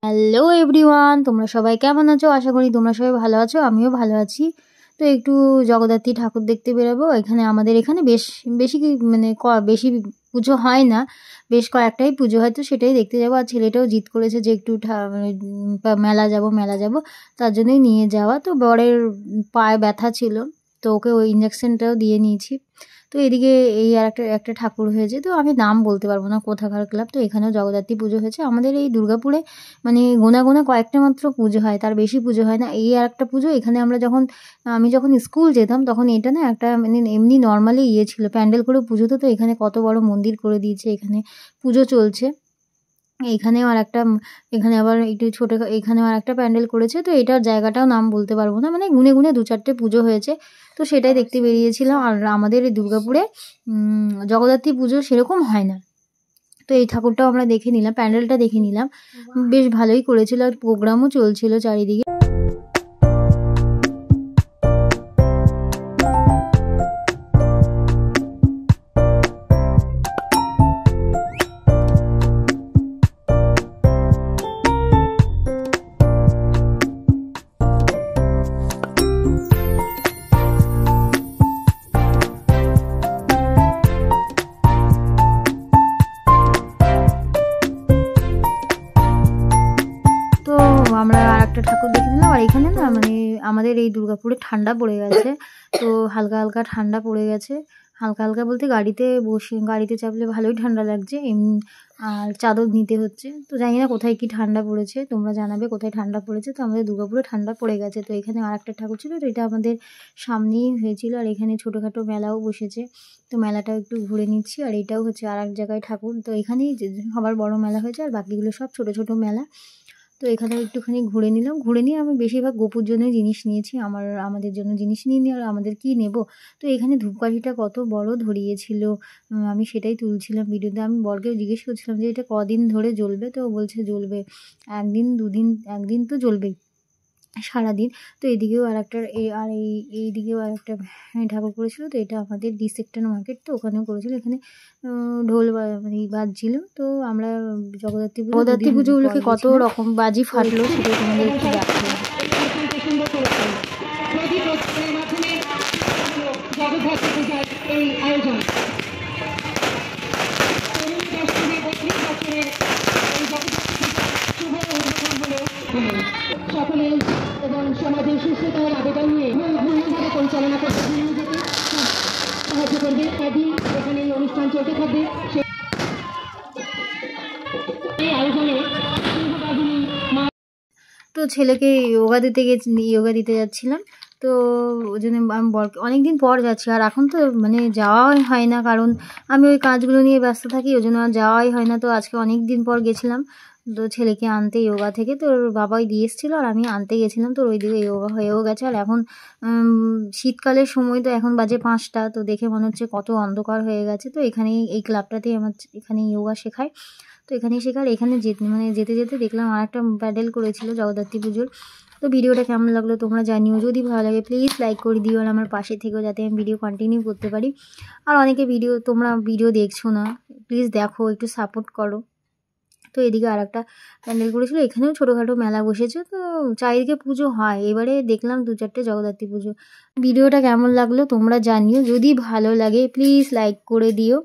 Hello everyone, তোমরা সবাই কেমন আছো? আশা করি তোমরা সবাই ভালো আছো, আমিও ভালো আছি। তো একটু জগদ্ধাত্রী ঠাকুর দেখতে বেরোবো। আমাদের এখানে বেশি বেশি পুজো হয় না, বেশ কয়েকটাই পুজো হয়, তো সেটাই দেখতে যাবো। আর ছেলেটাও জিদ করেছে যে একটু মেলা যাব, তার জন্যই নিয়ে যাওয়া। তো বরের পায়ে ব্যথা ছিল, তো ওকে ওই ইঞ্জেকশনটাও দিয়ে নিয়েছি। তো এদিকে এই আর একটা ঠাকুর হয়েছে, তো আমি নাম বলতে পারবো না কোথাকার ক্লাব। তো এখানেও জগদ্ধাত্রী পুজো হয়েছে। আমাদের এই দুর্গাপুরে গোনা গোনা কয়েকটা মাত্র পুজো হয়, তার বেশি পুজো হয় না। এই আর একটা পুজো এখানে আমি যখন স্কুল যেতাম তখন এটা না একটা এমনি নর্মালি ছিল, প্যান্ডেল করে পুজো হতো। তো এখানে কত বড় মন্দির করে দিয়েছে, এখানে পুজো চলছে। এখানেও আর একটা এখানে আবার একটু এখানেও আর একটা প্যান্ডেল করেছে। তো এটার জায়গাটাও নাম বলতে পারবো না, গুনে গুনে 2-4টে পুজো হয়েছে, তো সেটাই দেখতে বেরিয়েছিলাম। আর আমাদের এই দুর্গাপুরে জগদ্ধাত্রী পুজো সেরকম হয় না, তো এই ঠাকুরটাও আমরা দেখে নিলাম, প্যান্ডেলটা দেখে নিলাম, বেশ ভালোই করেছিল। আর প্রোগ্রামও চলছিল চারিদিকে। তো আমরা আর একটা ঠাকুর দেখে নিলাম। আর এখানে না আমাদের এই দুর্গাপুরে ঠান্ডা পড়ে গেছে, তো হালকা হালকা ঠান্ডা পড়ে গেছে। হালকা হালকা বলতে গাড়িতে চাপলে ভালোই ঠান্ডা লাগছে এমনি, আর চাদর নিতে হচ্ছে। তো জানি না কোথায় কি ঠান্ডা পড়েছে, তোমরা জানাবে কোথায় ঠান্ডা পড়েছে। তো আমাদের দুর্গাপুরে ঠান্ডা পড়ে গেছে। তো এখানে আর একটা ঠাকুর ছিল, তো এটা আমাদের সামনেই হয়েছিল। আর এখানে ছোটোখাটো মেলাও বসেছে, তো মেলাটাও একটু ঘুরে নিচ্ছি। আর এটাও হচ্ছে আর এক জায়গায় ঠাকুর, তো এখানেই সবার বড় মেলা হয়েছে, আর বাকিগুলো সব ছোটো ছোটো মেলা। তো এখানে একটুখানি ঘুরে নিলাম। ঘুরে নিয়ে আমি বেশিরভাগ গোপুর জন্যই জিনিস নিয়েছি, আমাদের জন্য জিনিস নিইনি। আর আমাদের কি নেব, তো এখানে ধূপকাঠিটা কত বড় ধরিয়েছিল, আমি সেটাই তুলছিলাম ভিডিওতে। আমি বরকেও জিজ্ঞেস করছিলাম যে এটা কদিন ধরে জ্বলবে, তো বলছে জ্বলবে 1-2 দিন, একদিন তো জ্বলবেই, সারাদিন। তো এদিকেও আর একটা এইদিকেও আর একটা ঠাকুর করেছিল। তো এটা আমাদের ডি সেক্টর মার্কেট, তো ওখানেও করেছিল। এখানে ঢোল বাজছিল। তো আমরা জগদ্ধাত্রী পুজো উপলক্ষে কত রকম বাজি ফাটলো সেটাই তোমাদের একটু দেখাবো। সকলে এবং সমাজের সুস্থতার আবেদন নিয়ে ভুলভাবে পরিচালনা করতে যেতে সাহায্য করবে। কাজী এখানে এই অনুষ্ঠান চলতে থাকবে। এই আয়োজনে তো ছেলেকে যোগা দিতে যাচ্ছিলাম। তো ওই জন্য আমি অনেকদিন পর যাচ্ছি। আর এখন তো যাওয়াই হয় না, কারণ আমি ওই কাজগুলো নিয়ে ব্যস্ত থাকি, ওই জন্য আর যাওয়াই হয় না। তো আজকে অনেক দিন পর গেছিলাম, তো ছেলেকে আনতে যোগা থেকে। তো ওর বাবাই দিয়ে এসেছিলো, আর আমি আনতে গেছিলাম। তো ওইদিকে যোগা হয়েও গেছে। আর এখন শীতকালের সময়, তো এখন বাজে 5টা, তো দেখে মনে হচ্ছে কত অন্ধকার হয়ে গেছে। তো এখানেই এই ক্লাবটাতেই এখানেই যোগা শেখায়। তো এখানেই শেখার। এখানে যেতে যেতে দেখলাম আর একটা প্যান্ডেল করেছিল জগদ্ধাত্রী পুজোর। তো ভিডিওটা কেমন লাগলো তোমরা জানিও, যদি ভালো লাগে প্লিজ লাইক করে দিও, আর আমার পাশে থেকেও যাতে আমি ভিডিও কন্টিনিউ করতে পারি। আর অনেকে তোমরা ভিডিও দেখছো না, প্লিজ দেখো, একটু সাপোর্ট করো। তো এদিকে আর একটা প্যান্ডেল করেছিল, এখানেও ছোটোখাটো মেলা বসেছে। তো চারিদিকে পুজো হয়, এবারে দেখলাম 2-4টে জগদ্ধাত্রী পুজো। ভিডিওটা কেমন লাগলো তোমরা জানিও, যদি ভালো লাগে প্লিজ লাইক করে দিও।